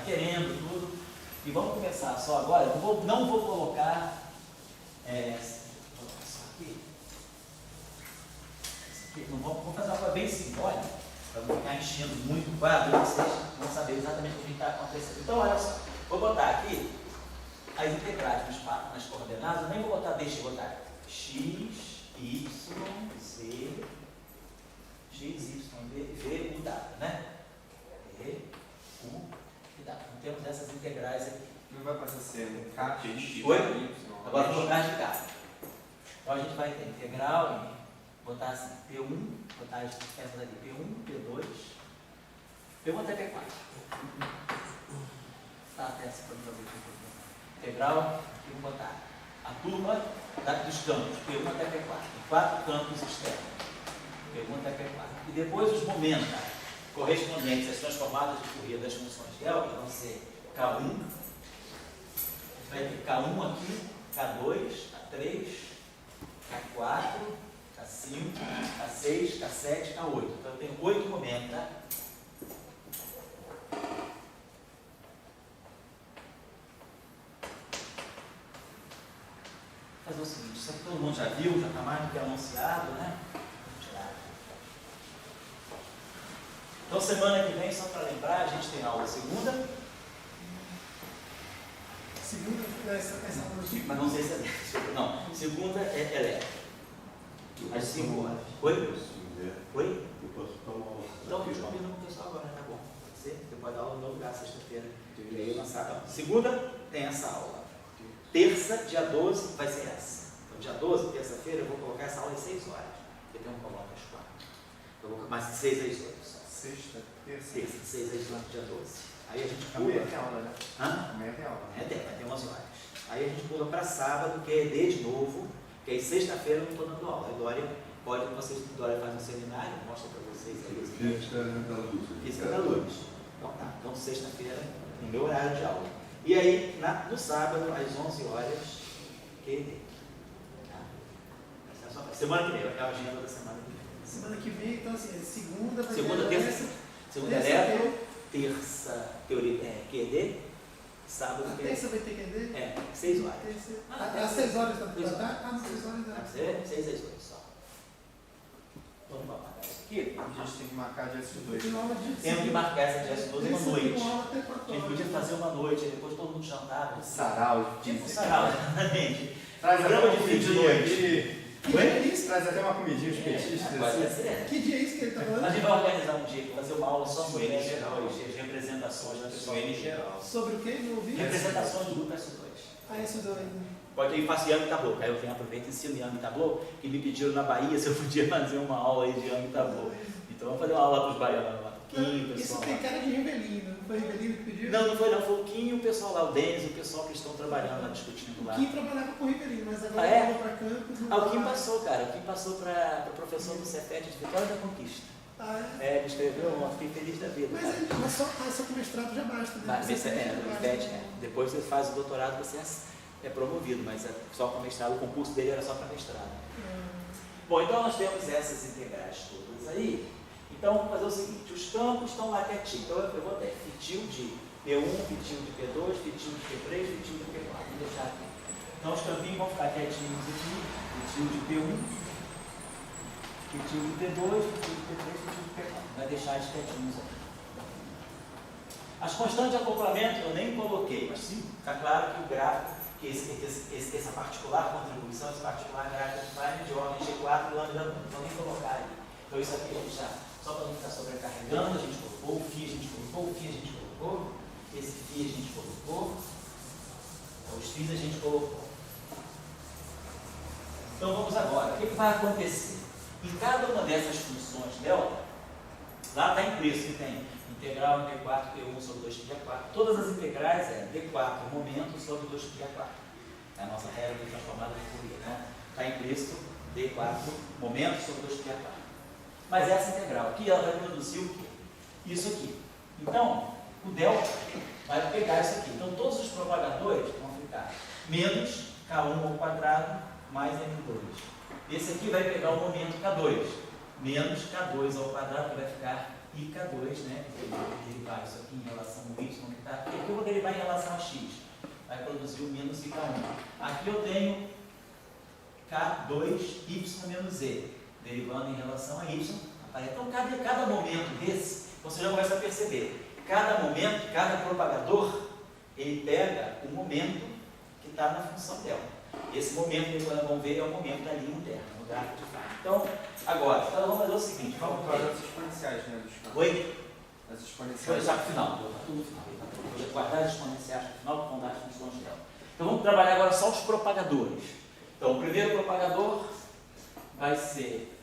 está querendo, tudo. E vamos começar só agora. Eu não vou colocar isso aqui. Não vou fazer uma coisa bem simbólica, para não ficar enchendo muito o quadro, e vocês vão saber exatamente o que está acontecendo. Então, olha só, vou botar aqui as integrais nas coordenadas. Eu nem vou botar, deixa eu botar x, y, z, x, y, v, u, w, né? V, u e w. Então, temos essas integrais aqui. Não vai passar a ser k, x, Oi? y. Agora vou botar de cá. Então a gente vai ter integral em botar assim, P1, botar essas aqui, P1, P2, P1 até P4. Tá, até essa para não ver. Integral, aqui vou botar a turma dos campos, P1 até P4. 4 campos externos. P1 até P4. E depois os momentos correspondentes às transformadas de Fourier das funções L, que vão ser K1, vai ter K1 aqui, K2, K3, K4, K5, K6, K7, K8. Então eu tenho 8 momentos, tá? Vou fazer o seguinte, isso aqui todo mundo já viu, já está mais do que anunciado, né? Vamos tirar aqui. Então semana que vem, só para lembrar, a gente tem aula segunda. Segunda, essa Mas não sei se é. Não, segunda é elétrica. Às 5 horas. Oi? Oi? Então, eu combino com o pessoal agora, tá bom? Pode ser? Você pode dar aula no meu lugar sexta-feira. E aí eu lançar. Segunda, tem essa aula. Terça, dia 12, vai ser essa. Então, dia 12, terça-feira, eu vou colocar essa aula às 6 horas. Porque tem um coloca às 4. Eu vou colocar mais 6 às 8 só. Sexta, terça. Terça, 6 às 8, dia 12. Aí a gente Amanhã pula. tem aula, né? Hã? Amanhã tem aula. Vai ter 11 horas. Aí a gente pula para sábado, que é ED de novo, que aí sexta-feira eu não estou dando aula. A Dória Dória faz um seminário, mostra para vocês aí. Física da luz. Então tá, então sexta-feira, no meu horário de aula. E aí, no sábado, às 11 horas, QED. Tá? Semana que vem, é a agenda da semana que vem. semana que vem, então assim, segunda vai Segunda, ter terça, segunda elétron, terça, QED, sábado, a QED. terça vai ter QED? 6 horas. Às 6 horas da tarde? Ah, às 6 horas da Deve tarde. ser 6 às 8 só. Vamos marcar isso aqui. A gente tem que marcar dia S2. Tem aula de Temos que marcar essa dia 12 uma terça noite. tem aula até 4 A gente horas. podia fazer uma noite, depois todo mundo jantava. Sarau. Tipo um sarau, exatamente. Traz até Programa uma de fim de comidinha noite. aqui. Que dia é isso? Traz até uma comidinha, os petistas. Pode assim. ser. Que dia é isso que ele está A falando? gente vai organizar um dia, fazer uma aula só sobre Suene geral. as representações da pessoa. Suene geral. Sobre o que? Não ouvi? Representações do grupo S2. Ah, isso do ainda. Pode ir, faço Yang Tableau. Aí eu venho, aproveito e ensino Yang Tableau, que me pediram na Bahia se eu podia fazer uma aula aí de Yang Tableau. Então vamos fazer uma aula para os baianos lá. Quinho, o Isso pessoal tem lá. cara de Rivelino. Não foi Rivelino que pediu? Não foi não, foi o Quinho, o pessoal lá, o Denis, o pessoal que estão trabalhando lá, discutindo lá. O Kim trabalhava com o Rivelino, mas agora Ah, é? ele para Campos. Ah, o Kim passou, cara. O Kim passou para o professor do Cefet de Vitória da Conquista. Ah, é? É, ele escreveu, eu fiquei feliz da vida. Mas, Cara. mas só com mestrado já basta, né? Mas esse já o basta. Cefet, depois você faz o doutorado, você é promovido, mas só com mestrado, o concurso dele era só para mestrado. Bom, então nós temos essas integrais todas aí. Então vamos fazer o seguinte, os campos estão lá quietinhos. Então eu vou ter fitil de P1, fitil de P2, fitil de P3, fitil de P4. Vou deixar aqui. Então os campinhos vão ficar quietinhos aqui, fitil de P1, fitil de P2, fitil de P3, fitil de P4. Vai deixar eles quietinhos aqui. As constantes de acoplamento eu nem coloquei, mas sim, está claro que o gráfico, que essa particular contribuição, esse particular gráfico prime de ordem G4, lambda, não vou nem colocar ali. Então isso aqui a gente já, só para não ficar sobrecarregando, a gente colocou, o φ a gente colocou, o φ a gente colocou, esse φ a gente colocou, então, os φs a gente colocou. Então vamos agora, o que vai acontecer? Em cada uma dessas funções delta, lá está impresso que tem integral em D4, P1 sobre 2πa4. Todas as integrais é D4 momento sobre 2πa4. É a nossa regra de transformada de Fourier. Então, está implícito D4 momento sobre 2πa4. Mas essa integral aqui, ela vai produzir o quê? Isso aqui. Então, o delta vai pegar isso aqui. Então, todos os propagadores vão ficar menos K1 ao quadrado mais M2. Esse aqui vai pegar o momento K2. Menos K2 ao quadrado, que vai ficar IK2, né? Que vai derivar isso aqui em relação ao Y que está aqui. derivar em relação a x. Vai produzir o menos K1. Aqui eu tenho K2y menos z, derivando em relação a y. Então, cada momento desse, você já começa a perceber. Cada momento, cada propagador, ele pega o momento que está na função delta. Esse momento, depois nós vamos ver, é o momento da linha interna, no gráfico de fato. Então, agora, então vamos fazer o seguinte. Vamos Vamos as exponenciais, né? Dos campos. Oi? As Deixa eu exponenciais. deixar para o final. Tudo no final. Vou guardar as exponenciais para o final, vão dar as funções dela. Então vamos trabalhar agora só os propagadores. Então o primeiro propagador vai ser,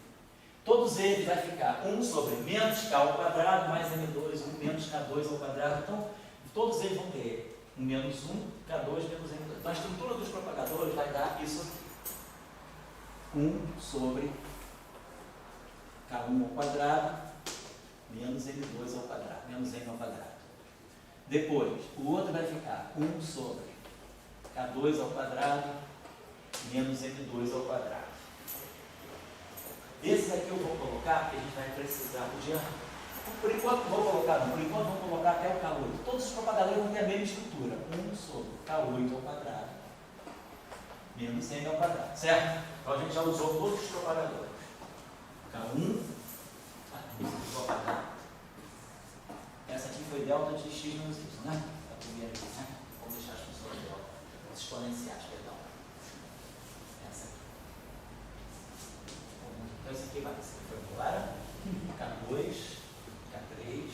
todos eles vai ficar 1 sobre menos K ao quadrado mais M2, 1 menos K2 ao quadrado. Então todos eles vão ter 1 menos 1, K2 menos M2. Então a estrutura dos propagadores vai dar isso aqui. 1 sobre K1 ao quadrado menos M2 ao quadrado, menos M ao quadrado. Depois, o outro vai ficar 1 sobre K2 ao quadrado menos M2 ao quadrado. Esses aqui eu vou colocar, porque a gente vai precisar do dia. Por enquanto não vou colocar, não. Por enquanto vamos colocar até o K8. Todos os propagadores vão ter a mesma estrutura. 1 sobre K8 ao quadrado menos M ao quadrado. Certo? Então a gente já usou todos os propagadores. K1, ao quadrado. Essa aqui foi delta de x menos y, né? A primeira aqui, né? Vamos deixar as funções delta, as exponenciais, perdão. Essa aqui. Então esse aqui vai ser formular K2, K3,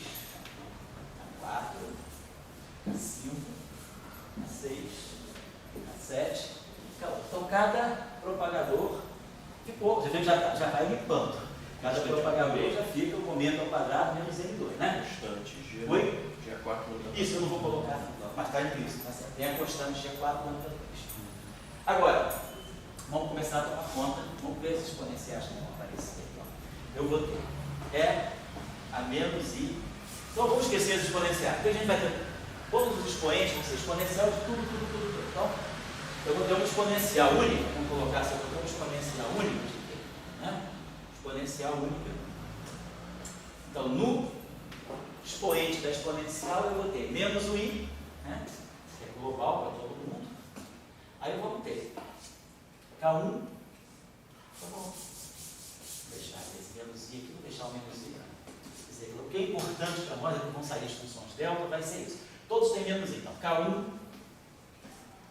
K4, K5, K6, K7, K8. Então cada propagador ficou, a gente já vai limpando. Cada propagador já fica o momento ao quadrado menos M2, né? Constante G. Oi? G4 Isso eu não vou colocar, mas está implícito, tá certo? Tem a constante G4 dando para 2. Agora, vamos começar a tomar conta, vamos ver as exponenciais que vão aparecer aqui. Ó. Eu vou ter E a menos I. Então vamos esquecer as exponenciais, porque a gente vai ter todos os expoentes, vão ser exponencial de tudo. Então, eu vou ter uma exponencial única, vamos colocar assim, eu vou ter uma exponencial única, né? Exponencial única. Então, no expoente da exponencial, eu vou ter menos o i, né, que é global para todo mundo. Aí eu vou ter K1, tá bom. Vou deixar esse menos i aqui, vou deixar o menos i. Quer dizer, o que é importante para nós, é que vão sair as funções delta, vai ser isso. Todos têm menos i. Então, K1,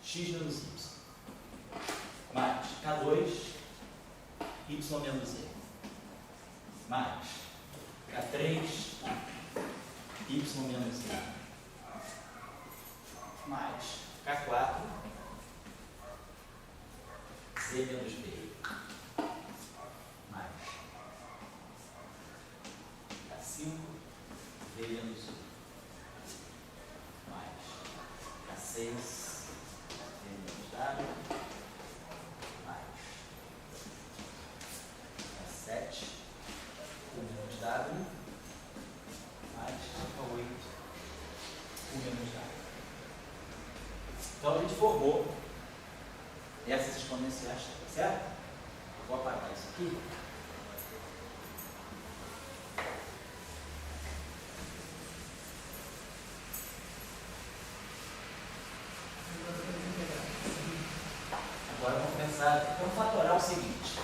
x menos y. Mais K2, y menos z. Mais K3, y menos z. Mais K4, z menos b. Mais K5, v menos u. Mais K6, v menos w. Mais K7, o menos W, mais K8, o menos W. Então a gente formou essas exponenciais, certo? Eu vou apagar isso aqui. Agora vamos pensar, vamos fatorar o seguinte.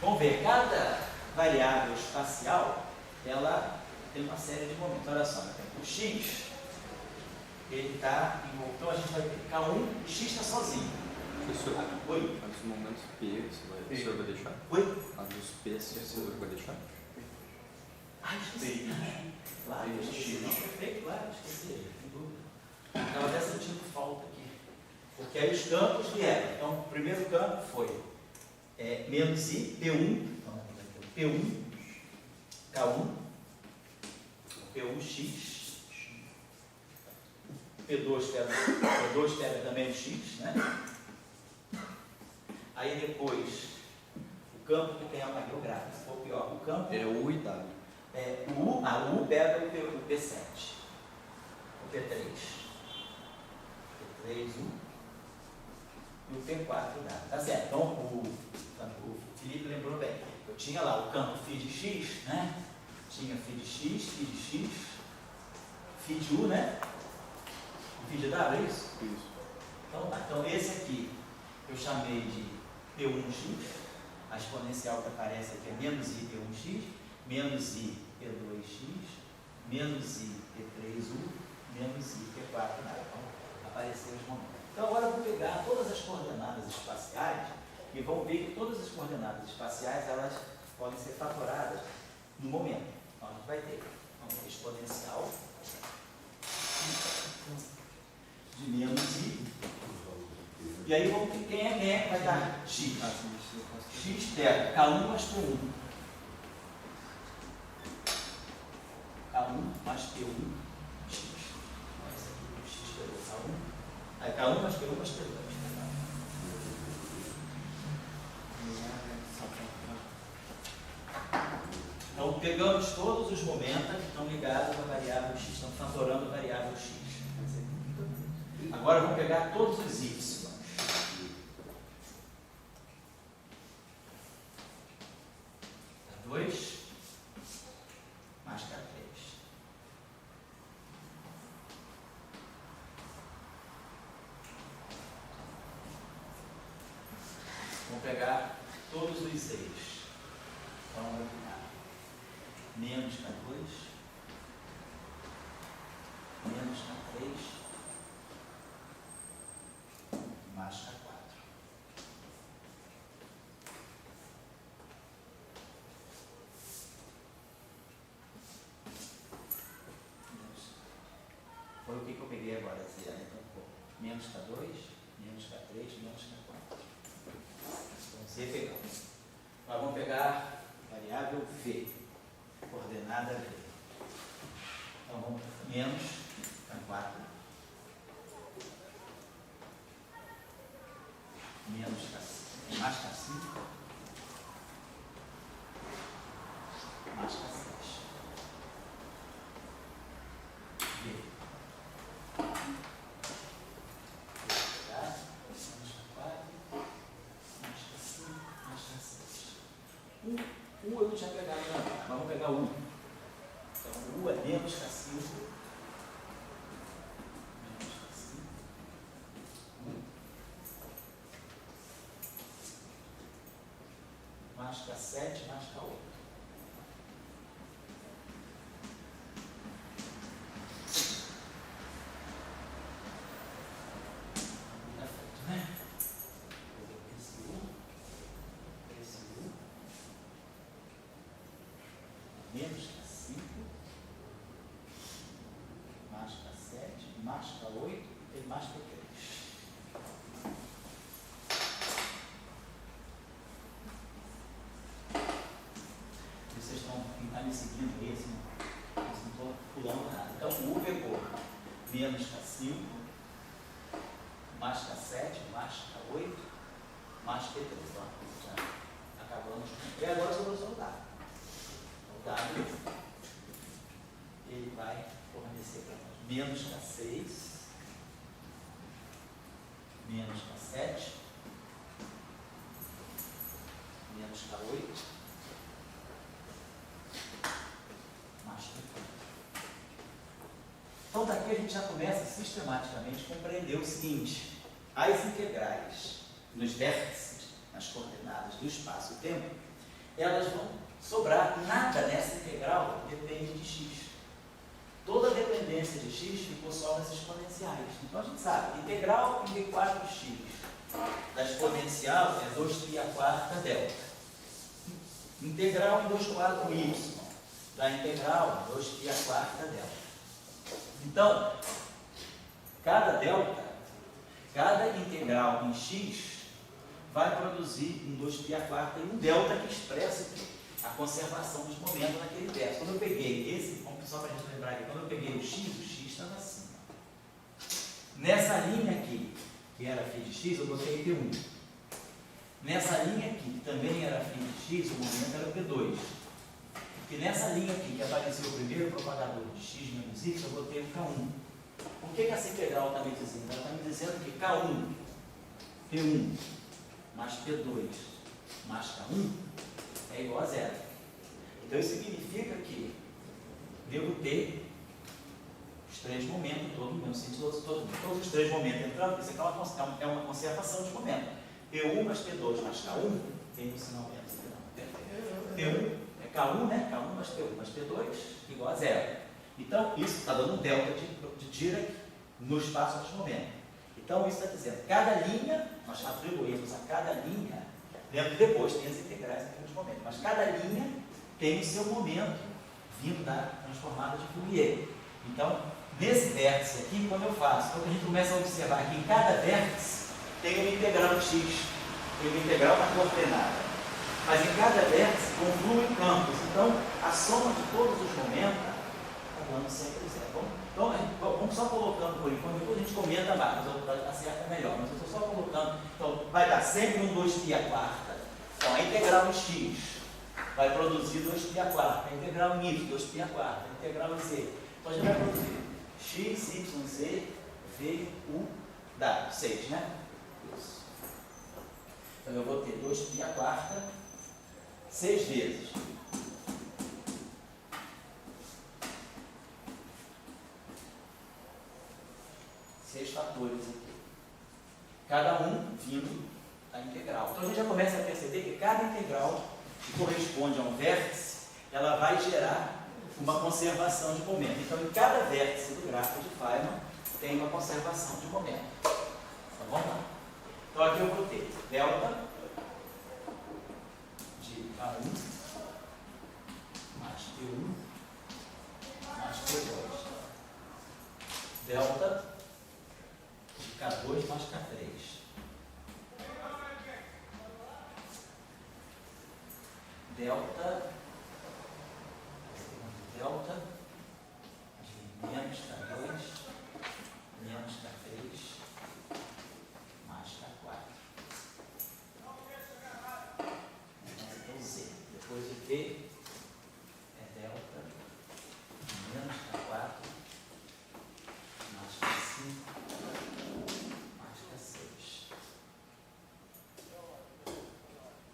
Vamos ver, cada variável espacial, ela tem uma série de momentos. Olha só, o x, ele está envolvido. Então a gente vai ter K1 e x está sozinho. Professor, Oi? a dos momentos P, o senhor vai deixar? Oi? A dos P, o senhor vai deixar? Ah, esqueci. Claro, eu esqueci. Não, perfeito, claro, esqueci. Sem dúvida. Estava até sentindo falta aqui. Porque aí os campos vieram. Então, o primeiro campo foi menos I, P1. P1, K1, P1x, P2 pega também o x, né? Aí depois, o campo que tem o gráfico, se for pior, o campo É U e W. o U pega o P7, o P3, U e o P4 dá. Tá certo? Então, o Felipe lembrou bem. Eu tinha lá o campo φ de x, né? Tinha φ de x, φ de x, φ de u, né? φ de W, é isso? Isso. Então tá, então esse aqui eu chamei de P1x, a exponencial que aparece aqui é menos I P1x, menos I P2x, menos I P3u, menos I P4 nada. Então apareceram os momentos. Então agora eu vou pegar todas as coordenadas espaciais e vão ver que todas as coordenadas espaciais elas podem ser fatoradas no momento. Então a gente vai ter uma exponencial de menos I. E aí vamos ver quem é que vai dar x. X pega K1 mais P1. K1 mais P1 x. Esse aqui o x pegou K1. Aí K1 mais P1 mais P2. Então pegamos todos os momentos que estão ligados à variável x, estão fatorando a variável x. Agora vamos pegar todos os y. K2 mais K3. Vamos pegar todos os eixos. Então vai ficar menos K2, menos K3, mais K4. Foi o que eu peguei agora, então, menos K2, menos K3, menos K4. Então, C pegamos. Agora vamos pegar variável V, coordenada V. Então, vamos menos K4, menos K5, mais K5, mais K6. V. U eu não tinha pegado ainda, mas vamos pegar U. Então, U é menos K5. Menos K5. U. Mais K7, mais K8. Tá feito, né? Esse U. Menos K5, mais K7, mais K8 e mais K3. Vocês estão me seguindo aí, assim, não estou pulando nada. Então, o U pegou menos K5, mais K7, mais K8, mais P3. Ó, já acabamos. E agora sobrou só o dado. O dado, ele vai fornecer para nós menos K6, menos K7, menos K8, mais K4. Então daqui a gente já começa sistematicamente a compreender o seguinte: as integrais nos vértices, nas coordenadas do espaço e tempo, elas vão sobrar. Nada nessa integral depende de x. Toda a dependência de x ficou só nas exponenciais. Então a gente sabe, integral em d4x da exponencial é 2π² delta. Integral em 2/4y da integral é 2π² delta. Então, cada integral em x vai produzir um 2π² e um delta que expressa a conservação dos momentos naquele verso. Quando eu peguei esse, só para a gente lembrar aqui, quando eu peguei o x estava assim. Nessa linha aqui, que era φ de x, eu botei P1. Nessa linha aqui, que também era φ de x, o momento era P2. E nessa linha aqui, que apareceu o primeiro propagador de x menos y, eu botei o K1. O que essa integral está me dizendo? Ela está me dizendo que K1, P1, mais P2, mais K1, é igual a zero. Então isso significa que devo ter os três momentos, todo no mesmo sentido, todos os três momentos entrando, isso aqui é uma conservação de momento. P1 mais P2 mais K1, tem um sinal menos aqui não. P1 é K1, né? K1 mais P1 mais P2 igual a zero. Então, isso está dando um delta de Dirac no espaço de momento. Então, isso está dizendo, cada linha, nós atribuímos a cada linha, lembra que depois tem as integrais aqui nos momentos, mas cada linha tem o seu momento vindo da transformada de Fourier. Então, nesse vértice aqui, quando eu faço, quando a gente começa a observar que em cada vértice tem uma integral x, tem uma integral na coordenada, mas em cada vértice confluem campos. Então, a soma de todos os momentos está dando sempre zero. Então, vamos só colocando por enquanto, depois a gente comenta mais, mas acerta melhor. Mas eu estou só colocando, então vai dar sempre um 2π à quarta. Então, a integral em x vai produzir 2π à quarta, a integral em y, 2π à quarta, a integral em z. Então, a gente vai produzir x, y, z, v, u, w, 6, né? Isso. Então, eu vou ter 2π à quarta, 6 vezes. Seis fatores aqui. Cada um vindo da integral. Então a gente já começa a perceber que cada integral que corresponde a um vértice, ela vai gerar uma conservação de momento. Então em cada vértice do gráfico de Feynman tem uma conservação de momento. Então vamos lá. Então aqui eu vou ter delta de K1 mais P1 mais P2. Delta K2 mais K3. Delta de menos K2 menos K3 mais K4. Então Z. Depois o V é delta de menos K4 mais K5 mais K6.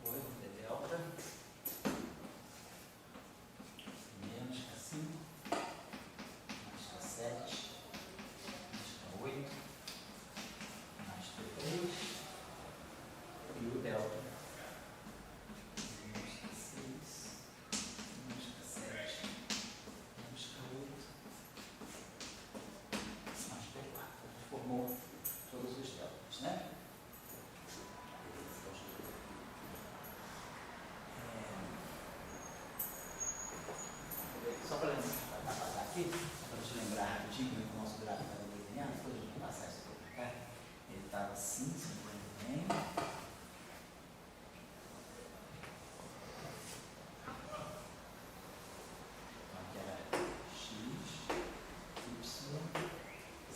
Depois o V delta menos K5 mais K7 mais K8 mais K3 e o delta menos K6 menos K7 menos K8 mais P4. Formou todos os deltas, né? Só para passar aqui, para te lembrar rapidinho como o nosso gráfico estava desenhado, depois a gente vai passar isso para cá. Ele estava assim, se não me engano. Então aqui era x, y, z,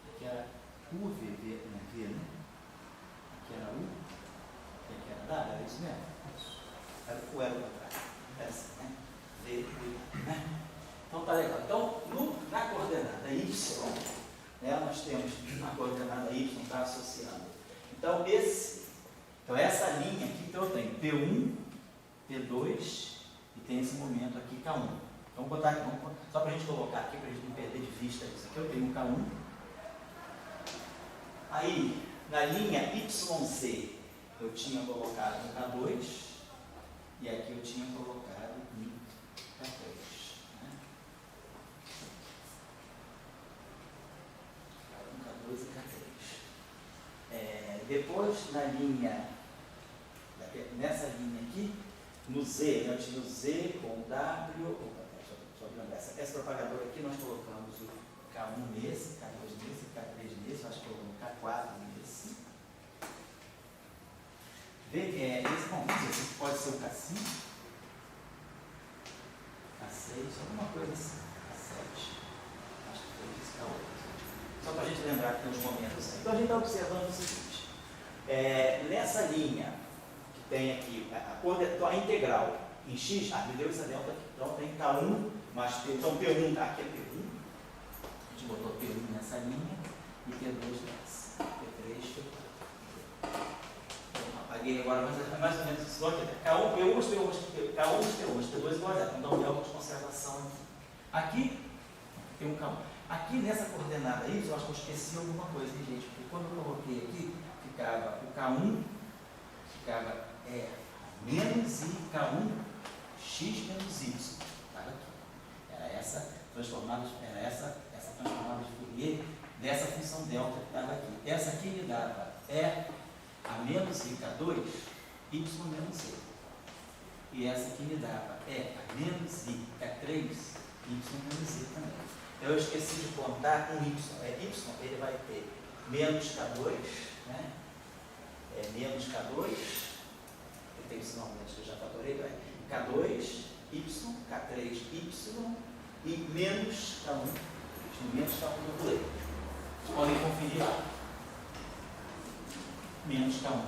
aqui era u, v, né? Aqui era u, aqui era w, era isso mesmo? Era o era o contrário. Essa, né? V, né? Então tá legal. Então, na coordenada y, né, nós temos a coordenada y está associando. Então, essa linha aqui, então eu tenho P1, P2 e tem esse momento aqui K1. Vamos botar aqui, só para a gente colocar aqui, para a gente não perder de vista isso aqui. Eu tenho um K1. Aí, na linha YZ, eu tinha colocado um K2. E aqui eu tinha colocado um K3. Né? Um K2 e K3. Depois, na linha, nessa linha aqui, no Z, eu tinha o Z com o W. Só lembrar, essa propagadora aqui nós colocamos o K1 nesse, K2 nesse, K3 nesse, nós colocamos o K4 nesse. Esse pode ser o K5, K6, alguma coisa assim, K7, acho que foi isso, K8. Só para a gente lembrar que tem uns momentos aí. Então a gente está observando o seguinte, nessa linha que tem aqui, a integral em x, me deu essa delta aqui, então tem K1 mais P, então P1, aqui é P1, a gente botou P1 nessa linha e P2 nessa, P3, P4. Apaguei agora, mas é mais ou menos isso aqui. K1, P1, P1, P2 igual a zero. Então, dá um delta de conservação aqui. Aqui, tem um K1. Aqui nessa coordenada Y, eu acho que eu esqueci alguma coisa, hein, gente? Porque quando eu coloquei aqui, ficava o K1, ficava menos I, K1, X menos Y. Estava aqui. Era essa transformada de Fourier dessa função delta que estava aqui. Essa aqui me dava a menos I, K2, Y menos E. E essa aqui me dava a menos I, K3, Y menos E também. Então eu esqueci de contar um Y. Y, ele vai ter menos K2, né? Menos K2, eu tenho isso normalmente que eu já fatorei, K2, Y, K3, Y e menos K1. Menos K1 eu pulei. Vocês podem conferir lá. Menos K1.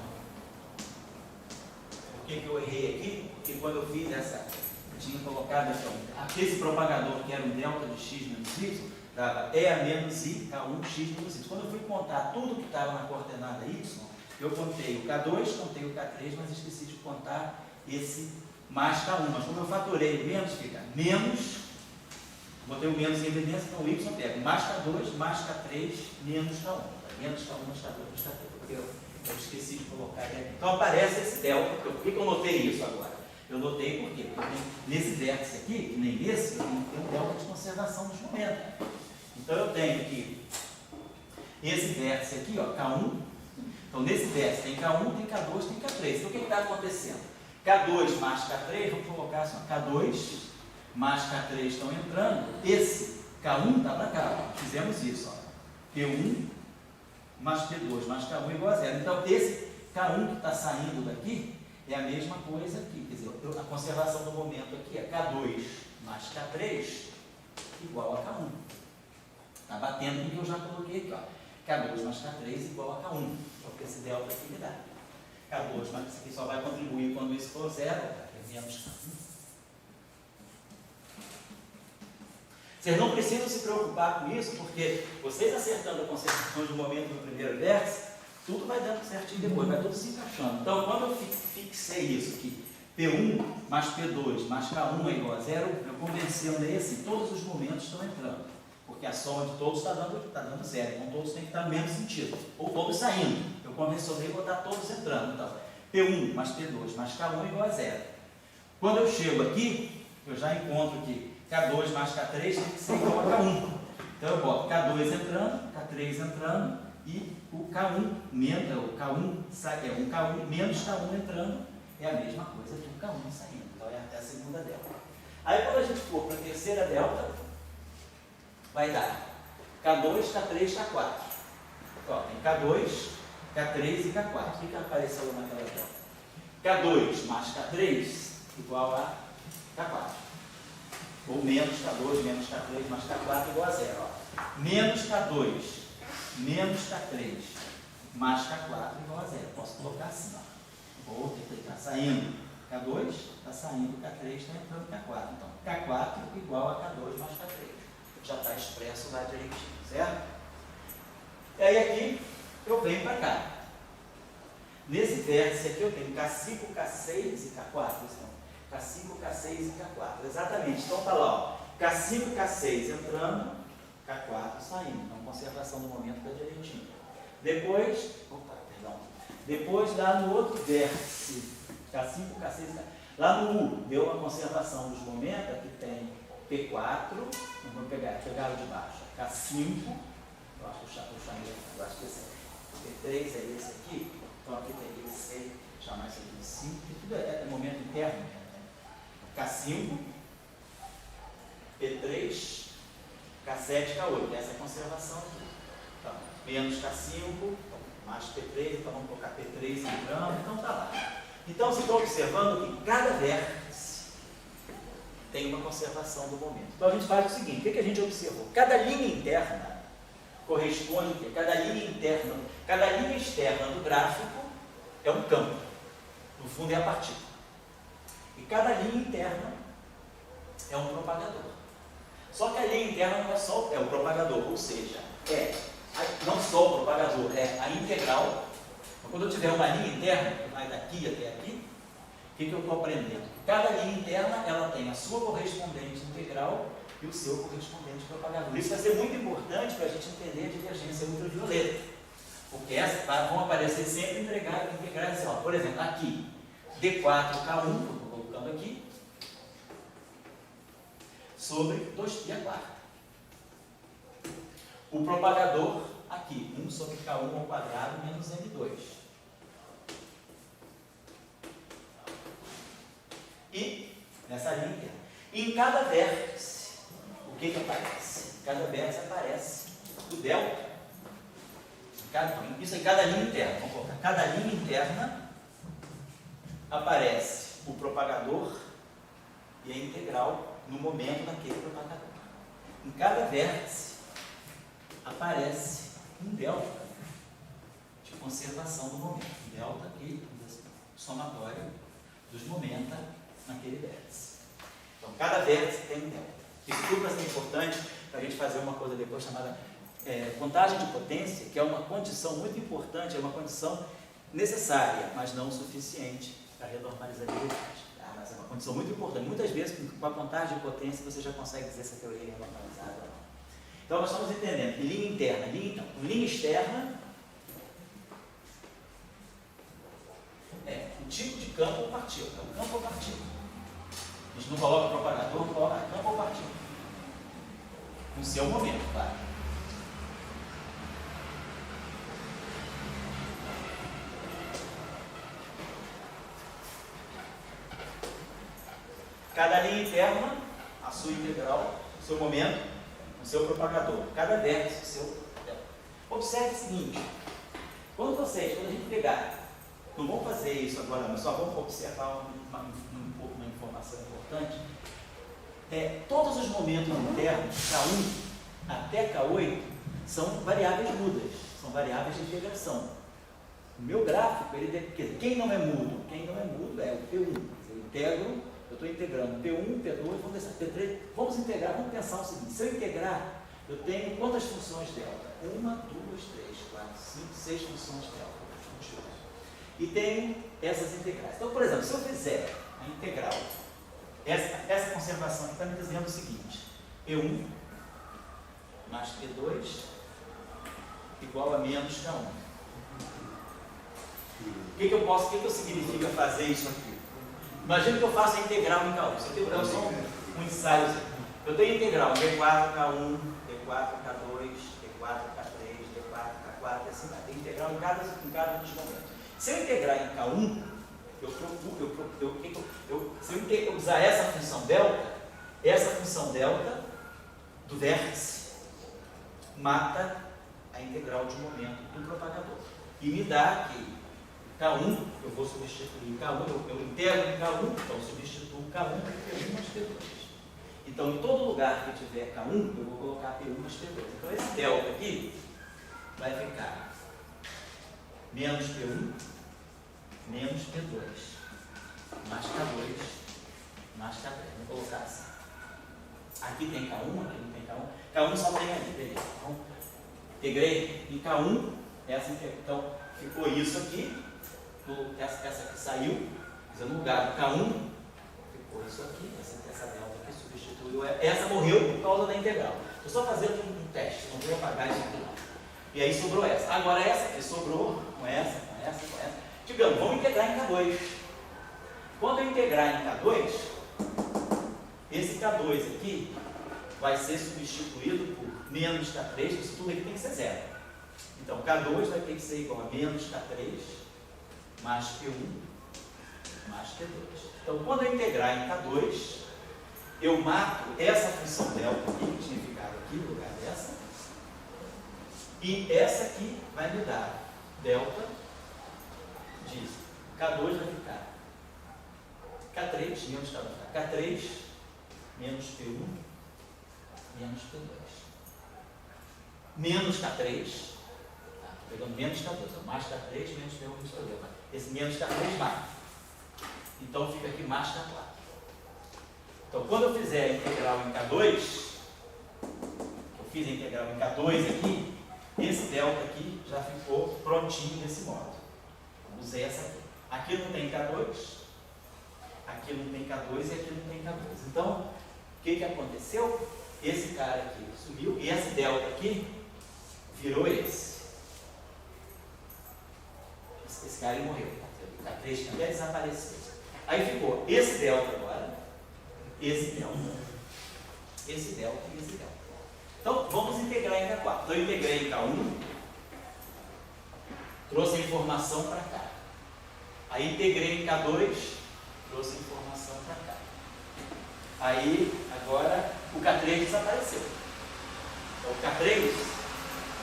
Por que eu errei aqui? Porque quando eu fiz essa, eu tinha colocado aqui, esse propagador que era um delta de X menos Y, dava a menos I, K1, X menos Y. Quando eu fui contar tudo que estava na coordenada Y, eu contei o K2, contei o K3, mas esqueci de contar esse mais K1. Mas como eu fatorei o menos, fica menos, botei o menos em evidência, então o Y eu pego mais K2, mais K3, menos K1. Menos K1, mais K2, mais K3. Porque eu esqueci de colocar ele aqui. Então aparece esse delta. Por que eu notei isso agora? Eu notei por quê? Porque nesse vértice aqui, que nem esse, eu tenho um delta de conservação dos momentos. Então eu tenho aqui esse vértice aqui, ó, K1. Então nesse vértice tem K1, tem K2, tem K3. Então o que está acontecendo? K2 mais K3, vamos colocar assim, ó, K2 mais K3 estão entrando, esse K1 está para cá, ó. Fizemos isso, ó. P1 mais P2 mais K1 igual a zero. Então esse K1 que está saindo daqui é a mesma coisa aqui, quer dizer, a conservação do momento aqui é K2 mais K3 igual a K1. Está batendo com o que eu já coloquei aqui, ó. K2 mais K3 igual a K1, é o que esse delta aqui me dá. K2 mais isso aqui só vai contribuir quando isso for zero, é menos K1. Vocês não precisam se preocupar com isso, porque vocês acertando a conservação de momento no primeiro vértice, tudo vai dando certinho depois, vai tudo se encaixando. Então, quando eu fixei isso aqui, P1 mais P2 mais K1 é igual a zero, eu convencendo esse, todos os momentos estão entrando. Porque a soma de todos está dando zero, então todos têm que estar no mesmo sentido. Ou todos saindo. Eu convencionei botar todos entrando. Então, P1 mais P2 mais K1 é igual a zero. Quando eu chego aqui, eu já encontro que K2 mais K3 tem que ser igual a K1. Então eu boto K2 entrando, K3 entrando e o K1 menos K1 entrando é a mesma coisa que o K1 saindo. Então é até a segunda delta. Aí quando a gente for para a terceira delta, vai dar K2, K3, K4. Ó, tem K2, K3 e K4. O que apareceu naquela delta? K2 mais K3 igual a K4. Ou menos K2, menos K3, mais K4 igual a zero. Ó. Menos K2, menos K3, mais K4 igual a zero. Posso colocar assim, ó. Ou que está saindo K2, está saindo K3, está entrando K4. Então, K4 igual a K2 mais K3. Já está expresso lá direitinho, certo? E aí aqui, eu venho para cá. Nesse vértice aqui eu tenho K5, K6 e K4. Então, K5, K6 e K4. Exatamente. Então está lá, ó. K5, K6 entrando, K4 saindo. Então, conservação do momento está direitinho. Depois lá no outro vértice, K5, K6 e K4. Lá no U, deu uma conservação dos momentos, aqui tem P4, vamos pegar o de baixo, K5, eu acho que eu acho que esse P3 é esse aqui, então aqui tem esse, chamar isso aqui de 5, tudo é momento interno, né? K5, P3, K7, K8, essa é a conservação aqui. Então, menos K5, mais P3, então vamos colocar P3 entrando, então tá lá. Então vocês estão observando que cada vértice tem uma conservação do momento. Então a gente faz o seguinte, o que a gente observou? Cada linha interna corresponde a quê? Cada linha externa do gráfico é um campo. No fundo é a partícula. E cada linha interna é um propagador. Só que a linha interna não é só o propagador, ou seja, não só o propagador, é a integral. Então, quando eu tiver uma linha interna, que vai daqui até aqui, o que eu estou aprendendo? Cada linha interna ela tem a sua correspondente integral e o seu correspondente propagador. Isso vai ser muito importante para a gente entender a divergência ultravioleta, porque vão aparecer sempre integrais assim, ó. Por exemplo, aqui, D4K1, que eu estou colocando aqui, sobre 2π². O propagador aqui, 1 sobre K1 ao quadrado menos M2. E, nessa linha interna, em cada vértice, o que aparece? Em cada vértice aparece o delta. Isso em cada linha interna. Vamos colocar. Cada linha interna aparece o propagador e a integral no momento daquele propagador. Em cada vértice aparece um delta de conservação do momento. Delta aqui, somatório dos momenta naquele vértice. Então, cada vértice tem um delta. Isso tudo vai ser importante para a gente fazer uma coisa depois chamada contagem de potência, que é uma condição muito importante, é uma condição necessária, mas não suficiente para a renormalizabilidade. Mas é uma condição muito importante. Muitas vezes, com a contagem de potência, você já consegue dizer se a teoria é renormalizada ou não. Então, nós estamos entendendo que linha interna, linha externa é o tipo de campo ou partícula. É o campo ou partícula. A gente não coloca propagador, não coloca campo ou partícula. No seu momento, claro. Cada linha interna, a sua integral, o seu momento, o seu propagador. Cada vértice, o seu. Observe o seguinte: quando a gente pegar, não vamos fazer isso agora, mas só vamos observar uma informação importante. Todos os momentos internos, K1 até K8, são variáveis mudas, são variáveis de integração. O meu gráfico, quem não é mudo? Quem não é mudo é o P1. Eu integro, eu estou integrando P1, P2, vamos descer, P3, vamos integrar, vamos pensar o seguinte: se eu integrar, eu tenho quantas funções delta? 1, 2, 3, 4, 5, 6 funções delta. E tenho essas integrais. Então, por exemplo, se eu fizer a integral, essa conservação aqui está me dizendo o seguinte: P1 mais P2 igual a menos K1. O que significa fazer isso aqui? Imagina que eu faço a integral em K1. Isso aqui é só um ensaio. Eu tenho integral D4K1, D4K2, D4K3, D4K4, e assim vai. Tem integral em cada dos momentos. Se eu integrar em K1, se eu usar essa função delta do vértice mata a integral de momento do propagador. E me dá que K1, eu vou substituir em K1, eu integro em K1, então eu substituo K1 por P1 mais P2. Então, em todo lugar que tiver K1, eu vou colocar P1 mais P2. Então, esse delta aqui vai ficar menos P1 menos P2 mais K2 mais K3. Vou colocar assim. Aqui tem K1, aqui não tem K1. K1 só tem ali, beleza. Então, integrei em K1, então ficou isso aqui, essa aqui saiu, no lugar do K1, ficou isso aqui, essa delta aqui substituiu, essa morreu por causa da integral. Estou só fazendo um teste, não vou apagar isso aqui não. E aí sobrou essa. Agora essa aqui sobrou com essa. Digamos, vamos integrar em K2. Quando eu integrar em K2, esse K2 aqui vai ser substituído por menos K3, isso tudo aqui tem que ser zero. Então, K2 vai ter que ser igual a menos K3 mais P1 mais P2. Então, quando eu integrar em K2, eu marco essa função delta aqui, que tinha ficado aqui no lugar dessa, e essa aqui vai me dar delta de K2 vai ficar K3 menos K2, K3 menos P1 menos P2. Menos K3, tá? Pegando menos K2, então mais K3 menos P1 menos P2. Esse menos K3 mata. Então fica aqui mais K4. Então quando eu fizer a integral em K2, eu fiz a integral em K2 aqui, esse delta aqui já ficou prontinho desse modo. Usei essa aqui. Aqui não tem K2, aqui não tem K2 e aqui não tem K2. Então, o que aconteceu? esse cara aqui sumiu, e esse delta aqui virou esse. Esse cara ele morreu. O K3 até desapareceu. Aí ficou esse delta agora, esse delta e esse delta. Então, vamos integrar em K4. Então, eu integrei em K1, trouxe a informação para cá. Aí, integrei em K2, trouxe a informação para cá. Aí, agora, o K3 desapareceu. Então, o K3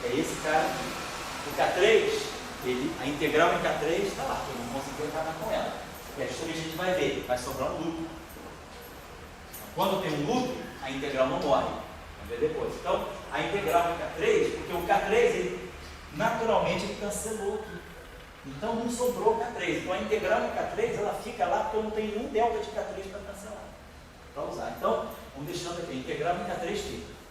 é esse cara aqui. O K3, a integral em K3 está lá, eu não consegui acabar com ela. E é justamente a gente vai ver, vai sobrar um loop. Quando tem um loop, a integral não morre. Vamos ver depois. Então, a integral em K3, porque o K3, ele, naturalmente, ele cancelou aqui. Então, não sobrou K3. Então, a integral em K3, ela fica lá porque eu não tenho nenhum delta de K3 para cancelar. Para usar. Então, vamos deixando aqui. A integral em K3 fica.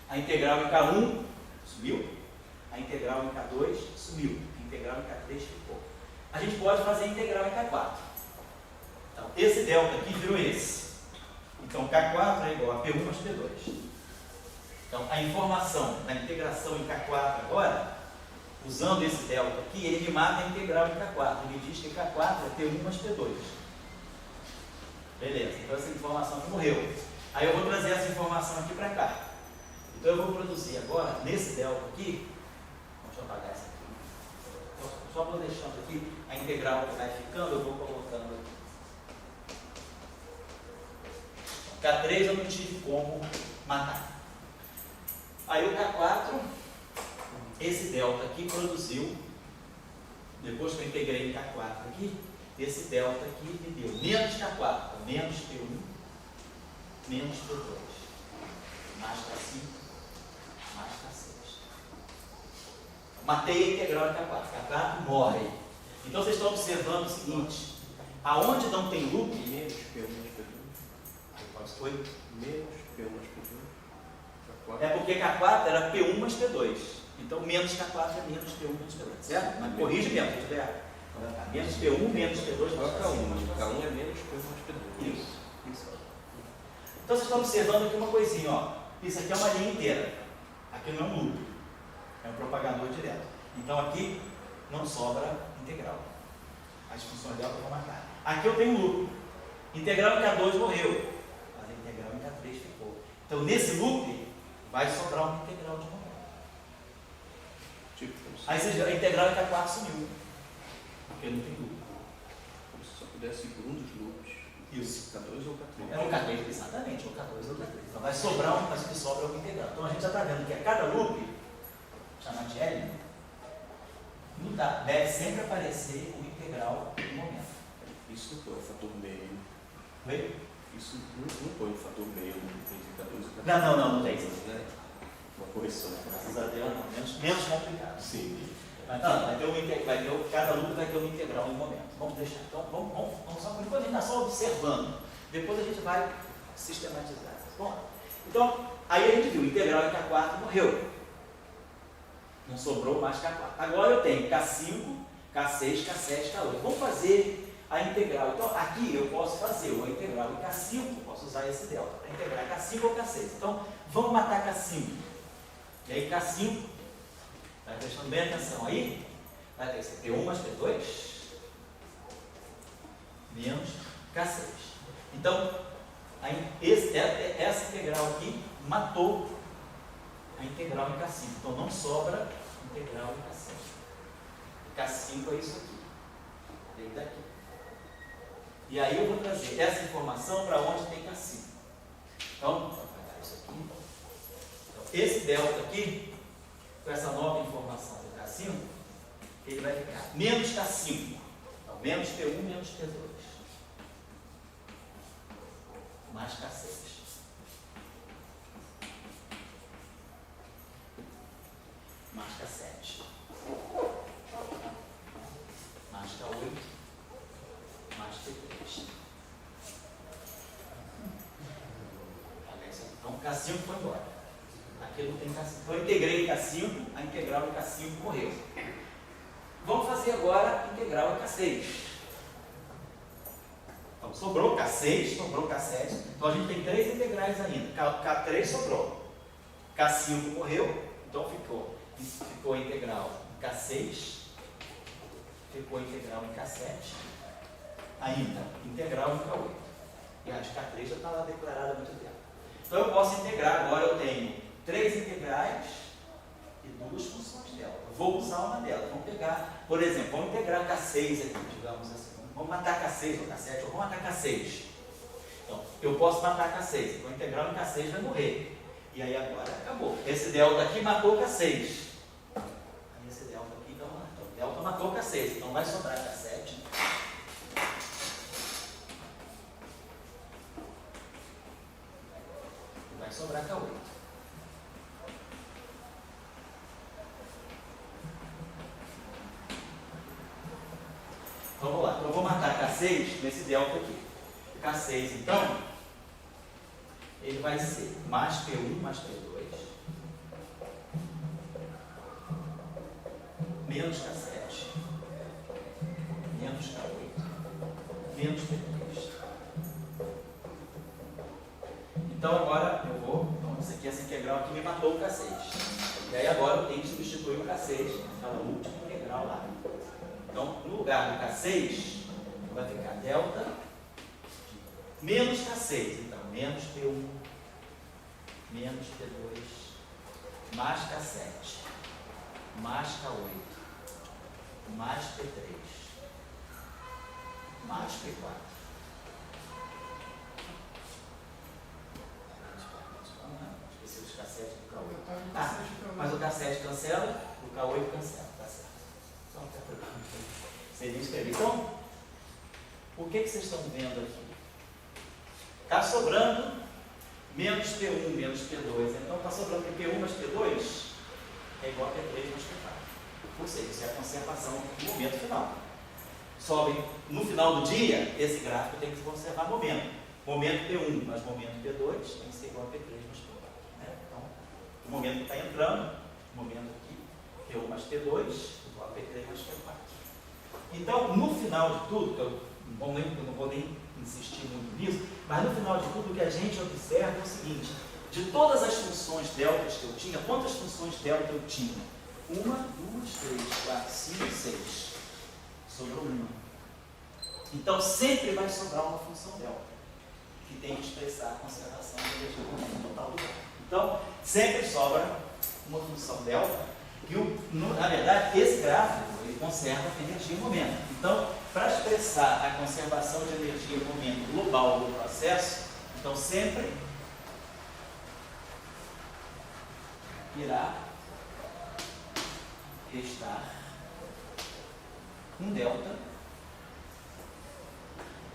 A integral em K1 subiu. A integral em K2 sumiu. A integral em K3 ficou. A gente pode fazer a integral em K4. Então, esse delta aqui virou esse. Então, K4 é igual a P1 mais P2. Então, a informação da integração em K4 agora, usando esse delta aqui, ele me mata a integral em K4. Ele diz que K4 é P1 mais P2. Beleza. Então, essa informação aqui morreu. Aí eu vou trazer essa informação aqui para cá. Então, eu vou produzir agora, nesse delta aqui, deixa eu apagar essa aqui. Só vou deixando aqui a integral que vai ficando, eu vou colocando aqui. K3 eu não tive como matar. Aí o K4, esse delta aqui produziu, depois que eu integrei em K4 aqui, esse delta aqui me deu menos K4, menos P1, menos P2, mais K5, mais K6. Matei a integral em K4, K4 morre. Então vocês estão observando o seguinte, aonde não tem loop, Menos P1 mais P2. foi? Menos P1 mais P2. É porque K4 era P1 mais P2. Então, menos K4 é menos P1 menos P2. Certo? Mas corrige mesmo, se tiver errado. Menos P1 menos P2 mais K5. K1 é menos P1 mais P2. Isso. Então, vocês estão observando aqui uma coisinha. Ó. Isso aqui é uma linha inteira. Aqui não é um loop. É um propagador direto. Então, aqui não sobra integral. As funções dela eu vou marcar. Aqui eu tenho um loop. Integral em K2 morreu. Mas a integral em K3 ficou. Então, nesse loop, vai sobrar uma integral de momento. Tipo, Aí você vê, a integral em K4 sumiu. Porque não tem loop. como se só pudesse ir por um dos loops. Isso. K2 ou K3? É um K3, exatamente, ou K2 ou K3. Então vai sobrar mas o que sobra é uma integral. Então a gente já está vendo que a cada loop, chamar de L, deve sempre aparecer o integral de momento. Isso não põe fator meio. Oi? Isso não põe fator meio entre K2 e K3. Não tem. Né? Uma correção. Graças a Deus, não. Menos complicado. Sim. Mas não, cada loop vai ter uma integral em momento. Vamos deixar. Então, vamos só por enquanto a gente está só observando. Depois a gente vai sistematizar. Bom, então, aí a gente viu, integral em K4 morreu. Não sobrou mais K4. Agora eu tenho K5, K6, K7, K8. Vamos fazer a integral. Então, aqui eu posso fazer a integral em K5, posso usar esse delta para integrar K5 ou K6. Então, vamos matar K5. E aí K5, vai prestando bem atenção aí, vai ter que ser P1 mais P2 menos K6. Então, essa integral aqui matou a integral em K5. Então, não sobra integral em K5. K5 é isso aqui. Veio daqui. E aí eu vou trazer essa informação para onde tem K5. Então, vou apagar isso aqui. Então, esse delta aqui, com essa nova informação do K5, ele vai ficar menos K5. Então, menos P1, menos P2. Mais K6. Mais K7. Mais K8. Mais P3. Então, K5 foi embora. Aqui não tem K5. Então, eu integrei K5, a integral em K5 morreu. Vamos fazer agora a integral em K6. sobrou K6, sobrou K7. Então a gente tem 3 integrais ainda. K3 sobrou. K5 morreu, então ficou integral em K6, ficou integral em K7, ainda integral em K8. E a de K3 já está lá declarada há muito tempo. Então eu posso integrar, agora eu tenho 3 integrais e 2 funções delta. Vou usar uma delas. Vamos pegar, por exemplo, vamos integrar K6 aqui, digamos assim. Vamos matar K6 ou K7, ou vamos matar K6. Então, eu posso matar K6. Então, integral em K6 vai morrer. E aí agora acabou. Esse delta aqui matou K6. Aí esse delta aqui, então, delta matou K6. Então vai sobrar K7. E vai sobrar K8. Então vamos lá. Então eu vou matar K6 nesse delta aqui. K6, então, ele vai ser mais P1 mais P2 menos K7 menos K8 menos P3. Então agora eu vou, então isso aqui, essa integral aqui me matou o K6. E aí agora eu tenho que substituir o K6, aquela última integral lá. Então no lugar do K6 vai ficar delta menos K6, então menos P1 menos P2 mais K7 mais K8 mais P3 mais P4. Esqueci os K7 do K8. Mas o K7 cancela, o K8 cancela, tá certo. Então, seria escrever. Então, o que vocês estão vendo aqui? Está sobrando menos P1 menos P2. Então está sobrando que P1 mais P2 é igual a P3 mais P4. Ou seja, isso é a conservação no momento final. Sobe no final do dia, esse gráfico tem que conservar momento. Momento P1 mais momento P2 tem que ser igual a P3 mais P4. Né? Então, o momento que está entrando, o momento aqui, P1 mais P2 igual a P3 mais P4. Então, no final de tudo, eu não vou nem insistir muito nisso, mas no final de tudo o que a gente observa é o seguinte: de todas as funções deltas que eu tinha, quantas funções delta eu tinha? 1, 2, 3, 4, 5, 6. Sobrou uma. Então sempre vai sobrar uma função delta, que tem que expressar a conservação da energia total do gráfico. Então, sempre sobra uma função delta, que na verdade esse gráfico ele conserva a energia em momento. Então, para expressar a conservação de energia em momento global do processo, então sempre irá restar um delta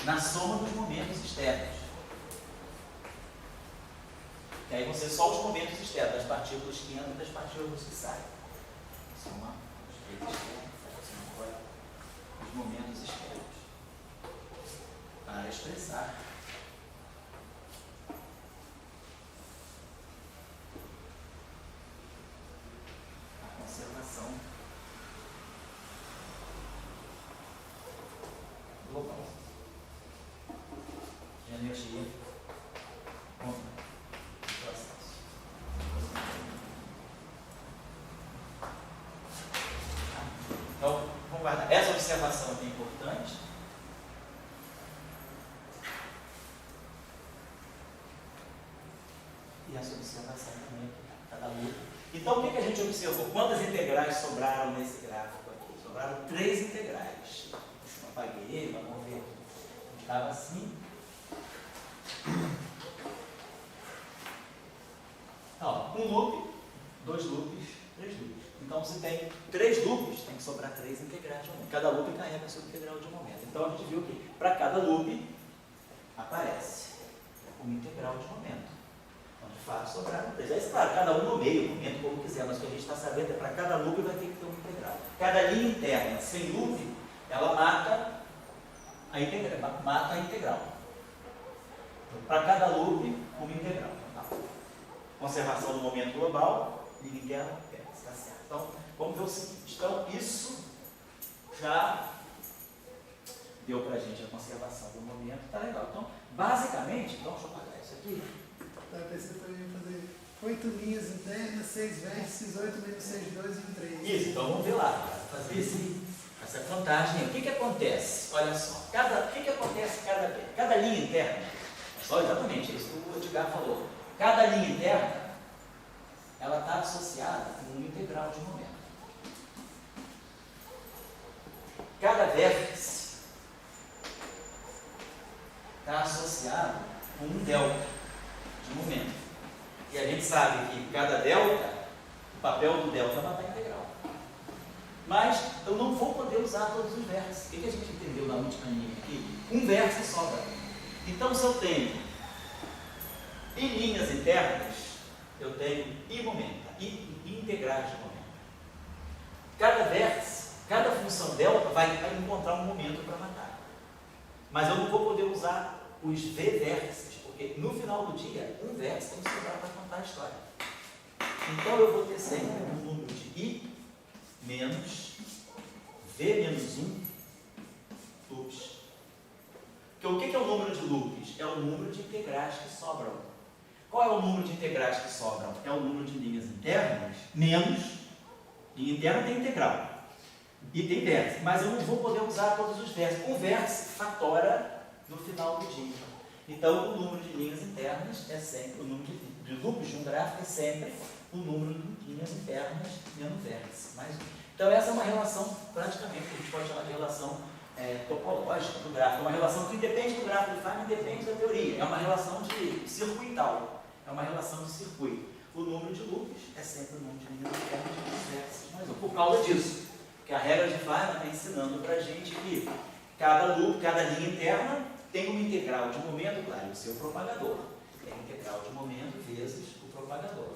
na soma dos momentos externos. E aí vão ser só os momentos externos, das partículas que entram e das partículas que saem. Soma os três externos, agora os momentos externos. Para expressar a conservação global de energia no processo. Então, vamos guardar. Essa observação aqui é importante. E essa observação também aqui, cada luta. Então, o que a gente observou? Quantas integrais sobraram nesse gráfico aqui? Sobraram 3 integrais. Eu apaguei, vamos ver. Estava assim. Ó, um loop, 2 loops, 3 loops. Então, se tem 3 loops, tem que sobrar 3 integrais de momento. Cada loop carrega a sua integral de momento. Então, a gente viu que para cada loop aparece uma integral de momento. Então, de fato, sobraram 3. Aí, claro, cada um no meio, momento como quiser, mas o que a gente está sabendo é que para cada loop vai ter que ter uma integral. Cada linha interna sem loop, ela mata a integral. Então, para cada loop, uma integral. Tá? Conservação do momento global, linha interna, está certo. Então, vamos ver o seguinte. Então, isso já deu para a gente a conservação do momento, tá legal. Então, basicamente, então, deixa eu apagar isso aqui. Tá, eu pensei que eu ia fazer 8 linhas internas, 6 vértices, 8 menos 6, 2 e 3. Isso, então vamos ver lá, fazer essa contagem. O que que acontece? Olha só, o que que acontece cada linha interna? Olha, exatamente isso que o Edgar falou. Cada linha interna, ela está associada com um integral de momento. Cada vértice está associado com um delta de momento. E a gente sabe que cada delta, o papel do delta é matar integral. Mas eu não vou poder usar todos os vértices. O que a gente entendeu na última linha aqui? Um vértice sobra. Então, se eu tenho em linhas internas, eu tenho I momenta, I integrais de momento. Cada vértice, cada função delta vai encontrar um momento para matar. Mas eu não vou poder usar os V vértices, porque no final do dia, um vértice tem que sobrar para contar a história. Então eu vou ter sempre um número de I menos V menos 1 loops. Porque o que é o número de loops? É o número de integrais que sobram. Qual é o número de integrais que sobram? É o número de linhas internas menos. Linha interna tem integral e tem vértice, mas eu não vou poder usar todos os vértices. Um vértice fatora no final do dia. Então, o número de linhas internas é sempre, o número de loops de um gráfico é sempre o número de linhas internas menos vértice. Então, essa é uma relação, praticamente, que a gente pode chamar de relação topológica do gráfico. É uma relação que independe do gráfico de Feynman, independe da teoria. É uma relação de circuital. É uma relação de circuito. O número de loops é sempre o número de linhas internas menos vértices. Mas por causa disso, porque a regra de Feynman está ensinando para a gente que cada loop, cada linha interna tem uma integral de momento, claro, o seu propagador. Tem integral de momento vezes o propagador.